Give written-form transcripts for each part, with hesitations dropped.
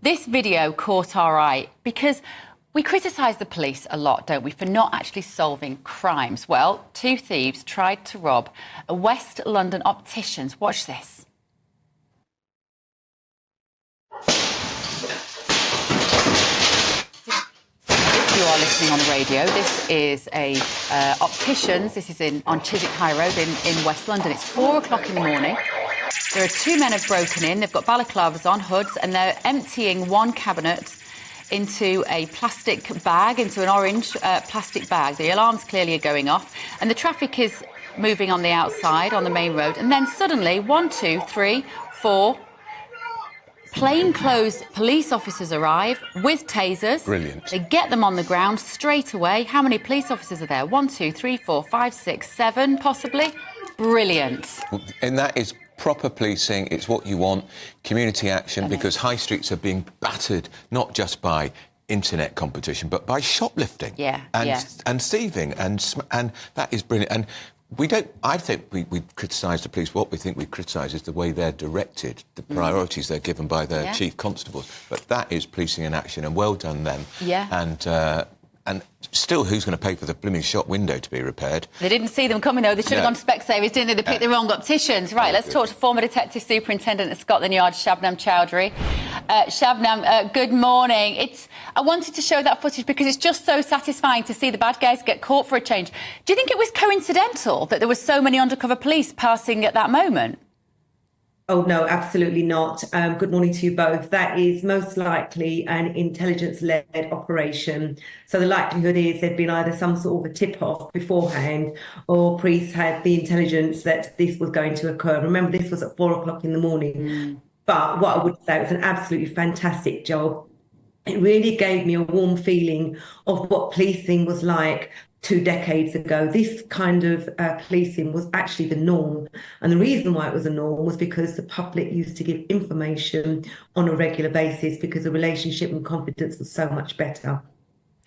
This video caught our eye because we criticise the police a lot, don't we, for not actually solving crimes. Well, two thieves tried to rob a West London optician's. Watch this. If you are listening on the radio, this is a optician's. This is on Chiswick High Road in West London. It's 4 o'clock in the morning. There are two men have broken in. They've got balaclavas on, hoods, and they're emptying one cabinet into a plastic bag, into an orange plastic bag. The alarms clearly are going off, and the traffic is moving on the outside, on the main road. And then suddenly, 1, 2, 3, 4 plainclothes police officers arrive with tasers. Brilliant. They get them on the ground straight away. How many police officers are there? 1, 2, 3, 4, 5, 6, 7, possibly. Brilliant. And that is proper policing. It's what you want. Community action, because high streets are being battered not just by internet competition, but by shoplifting and thieving, and that is brilliant. And I think we criticise the police. What we think we criticise is the way they're directed, the priorities they're given by their chief constables. But that is policing in action, and well done them. Yeah. And still, who's going to pay for the blooming shop window to be repaired? They didn't see them coming, though. They should have gone to Specsavers, didn't they? They picked the wrong opticians. Right, let's talk to former Detective Superintendent of Scotland Yard, Shabnam Chowdhury. Shabnam, good morning. I wanted to show that footage because it's just so satisfying to see the bad guys get caught for a change. Do you think it was coincidental that there were so many undercover police passing at that moment? Oh, no, absolutely not. Good morning to you both. That is most likely an intelligence-led operation. So the likelihood is there'd been either some sort of a tip-off beforehand, or police had the intelligence that this was going to occur. Remember, this was at 4 o'clock in the morning. But what I would say, it was an absolutely fantastic job. It really gave me a warm feeling of what policing was like 2 decades ago. This kind of policing was actually the norm. And the reason why it was a norm was because the public used to give information on a regular basis, because the relationship and confidence was so much better.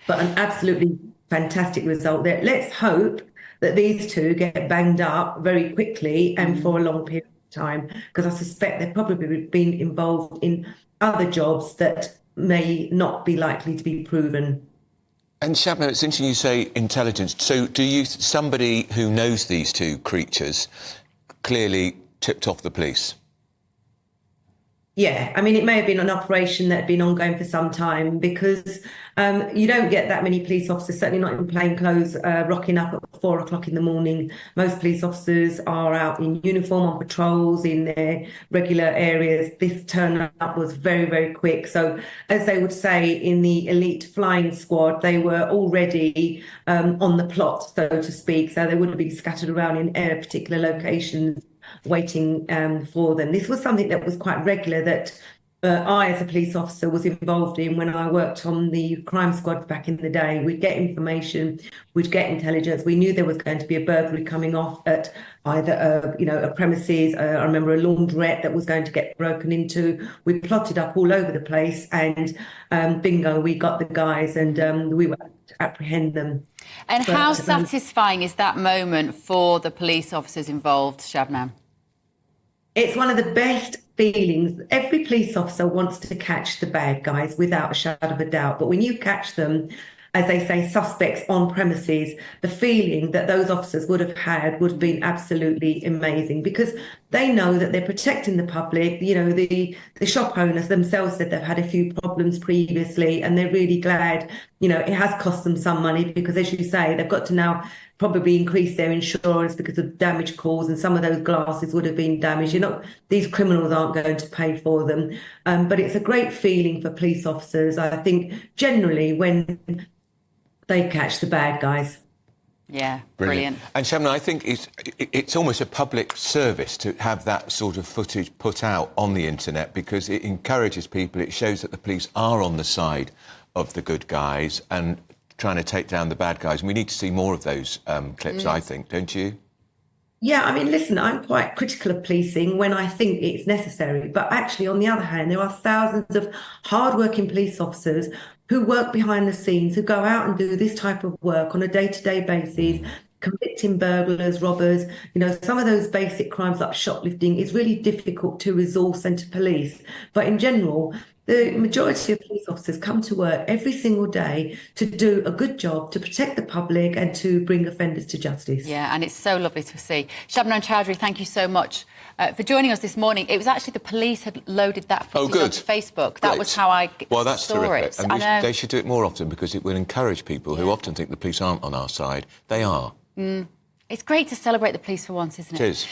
But an absolutely fantastic result there. Let's hope that these two get banged up very quickly and for a long period of time, because I suspect they've probably been involved in other jobs that may not be likely to be proven. And Shabnam, it's interesting you say intelligence. So somebody who knows these two creatures clearly tipped off the police? Yeah, I mean, it may have been an operation that had been ongoing for some time, because you don't get that many police officers, certainly not in plain clothes, rocking up at 4 o'clock in the morning. Most police officers are out in uniform on patrols in their regular areas. This turn up was very, very quick. So as they would say in the elite flying squad, they were already on the plot, so to speak. So they would have been scattered around in particular locations, waiting for them. This was something that was quite regular, that I, as a police officer, was involved in when I worked on the crime squad back in the day. We'd get information, we'd get intelligence. We knew there was going to be a burglary coming off at either a premises. I remember a laundrette that was going to get broken into. We plotted up all over the place, and bingo, we got the guys, and we were able to apprehend them. And how satisfying is that moment for the police officers involved, Shabnam? It's one of the best feelings. Every police officer wants to catch the bad guys without a shadow of a doubt. But when you catch them, as they say, suspects on premises, the feeling that those officers would have had would have been absolutely amazing, because they know that they're protecting the public. You know, the shop owners themselves said they've had a few problems previously, and they're really glad. You know, it has cost them some money, because, as you say, they've got to now probably increase their insurance because of damage caused, and some of those glasses would have been damaged. You know, these criminals aren't going to pay for them. But it's a great feeling for police officers, I think, generally, when they catch the bad guys. Yeah, brilliant. And Shabnam, I think it's almost a public service to have that sort of footage put out on the internet, because it encourages people. It shows that the police are on the side of the good guys and trying to take down the bad guys. And we need to see more of those clips, I think, don't you? Yeah, I mean, listen, I'm quite critical of policing when I think it's necessary. But actually, on the other hand, there are thousands of hardworking police officers who work behind the scenes, who go out and do this type of work on a day-to-day basis, convicting burglars, robbers. You know, some of those basic crimes like shoplifting is really difficult to resource and to police. But in general, The majority of police officers come to work every single day to do a good job, to protect the public and to bring offenders to justice. Yeah, and it's so lovely to see. Shabnam Chowdhury, thank you so much for joining us this morning. It was actually the police had loaded that footage onto Facebook. That was how I that's saw terrific. it. And they should do it more often because it will encourage people who often think the police aren't on our side. They are. It's great to celebrate the police for once, isn't it? It is.